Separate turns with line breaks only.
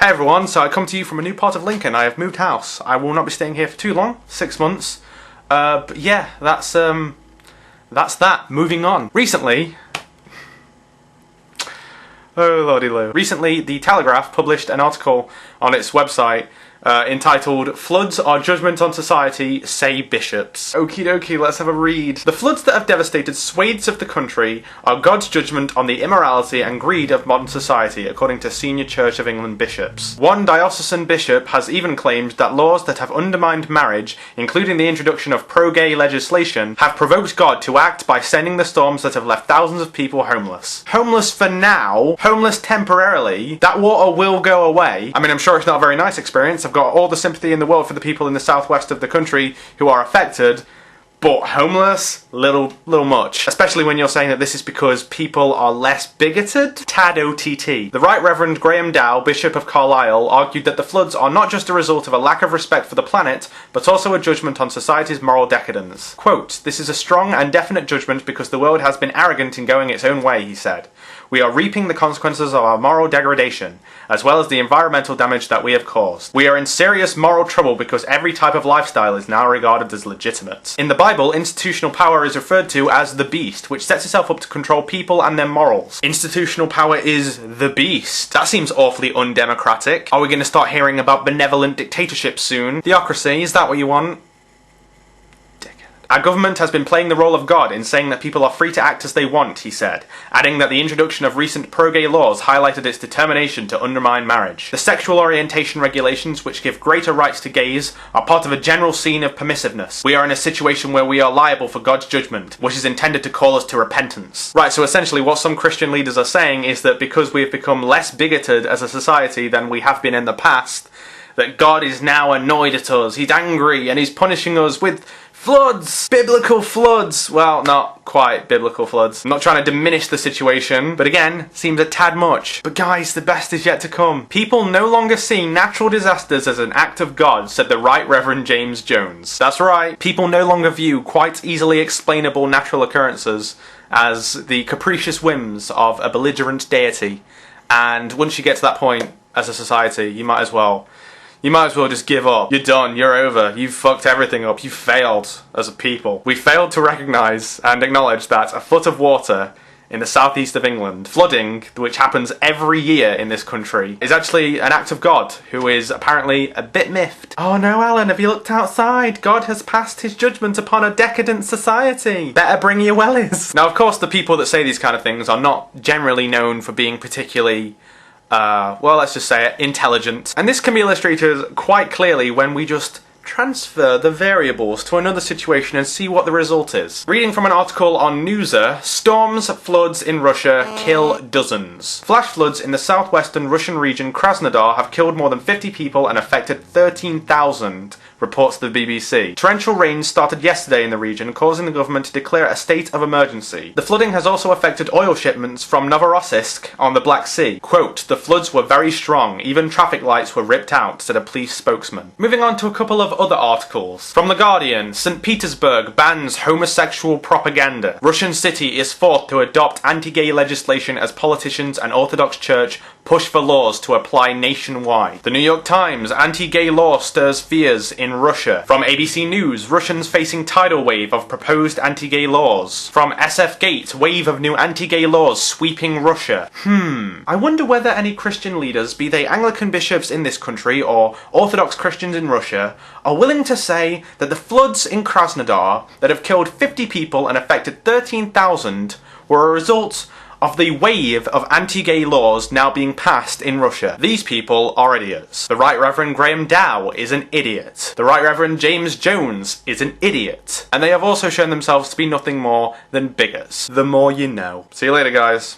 Hey everyone, so I come to you from a new part of Lincoln. I have moved house. I will not be staying here for too long, 6 months. But yeah, that's that. Moving on. Recently, oh lordy lord. Recently, the Telegraph published an article on its website entitled "Floods Are Judgment on Society, Say Bishops." Okie dokie, let's have a read. The floods that have devastated swathes of the country are God's judgment on the immorality and greed of modern society, according to senior Church of England bishops. One diocesan bishop has even claimed that laws that have undermined marriage, including the introduction of pro-gay legislation, have provoked God to act by sending the storms that have left thousands of people homeless. Homeless for now, homeless temporarily. That water will go away. I mean, I'm sure it's not a very nice experience. I've got all the sympathy in the world for the people in the southwest of the country who are affected, but homeless? Little much. Especially when you're saying that this is because people are less bigoted? Tad OTT. The Right Reverend Graham Dow, Bishop of Carlisle, argued that the floods are not just a result of a lack of respect for the planet, but also a judgment on society's moral decadence. Quote, "This is a strong and definite judgment because the world has been arrogant in going its own way," he said. "We are reaping the consequences of our moral degradation, as well as the environmental damage that we have caused. We are in serious moral trouble because every type of lifestyle is now regarded as legitimate." In the Bible, institutional power is referred to as the beast, which sets itself up to control people and their morals. Institutional power is the beast. That seems awfully undemocratic. Are we going to start hearing about benevolent dictatorship soon? Theocracy, is that what you want? "Our government has been playing the role of God in saying that people are free to act as they want," he said, adding that the introduction of recent pro-gay laws highlighted its determination to undermine marriage. "The sexual orientation regulations, which give greater rights to gays, are part of a general scene of permissiveness. We are in a situation where we are liable for God's judgment, which is intended to call us to repentance." Right, so essentially what some Christian leaders are saying is that because we've become less bigoted as a society than we have been in the past, that God is now annoyed at us, he's angry, and he's punishing us with floods! Biblical floods! Well, not quite biblical floods. I'm not trying to diminish the situation, but again, seems a tad much. But guys, the best is yet to come. People no longer see natural disasters as an act of God, said the Right Reverend James Jones. That's right, people no longer view quite easily explainable natural occurrences as the capricious whims of a belligerent deity. And once you get to that point as a society, you might as well just give up. You're done, you're over, you've fucked everything up, you failed as a people. We failed to recognise and acknowledge that a foot of water in the southeast of England, flooding, which happens every year in this country, is actually an act of God, who is apparently a bit miffed. "Oh no, Alan, have you looked outside? God has passed his judgment upon a decadent society. Better bring your wellies." Now, of course, the people that say these kind of things are not generally known for being particularly well, let's just say it, intelligent. And this can be illustrated quite clearly when we just transfer the variables to another situation and see what the result is. Reading from an article on Newser, storms, floods in Russia kill dozens. Flash floods in the southwestern Russian region Krasnodar have killed more than 50 people and affected 13,000, reports the BBC. Torrential rains started yesterday in the region, causing the government to declare a state of emergency. The flooding has also affected oil shipments from Novorossiysk on the Black Sea. Quote, "The floods were very strong, even traffic lights were ripped out," said a police spokesman. Moving on to a couple of other articles. From The Guardian, St. Petersburg bans homosexual propaganda. Russian city is forced to adopt anti-gay legislation as politicians and Orthodox Church push for laws to apply nationwide. The New York Times, anti-gay law stirs fears in Russia. From ABC News, Russians facing tidal wave of proposed anti-gay laws. From SFGate, wave of new anti-gay laws sweeping Russia. I wonder whether any Christian leaders, be they Anglican bishops in this country or Orthodox Christians in Russia, are willing to say that the floods in Krasnodar that have killed 50 people and affected 13,000 were a result of the wave of anti-gay laws now being passed in Russia. These people are idiots. The Right Reverend Graham Dow is an idiot. The Right Reverend James Jones is an idiot. And they have also shown themselves to be nothing more than bigots. The more you know. See you later, guys.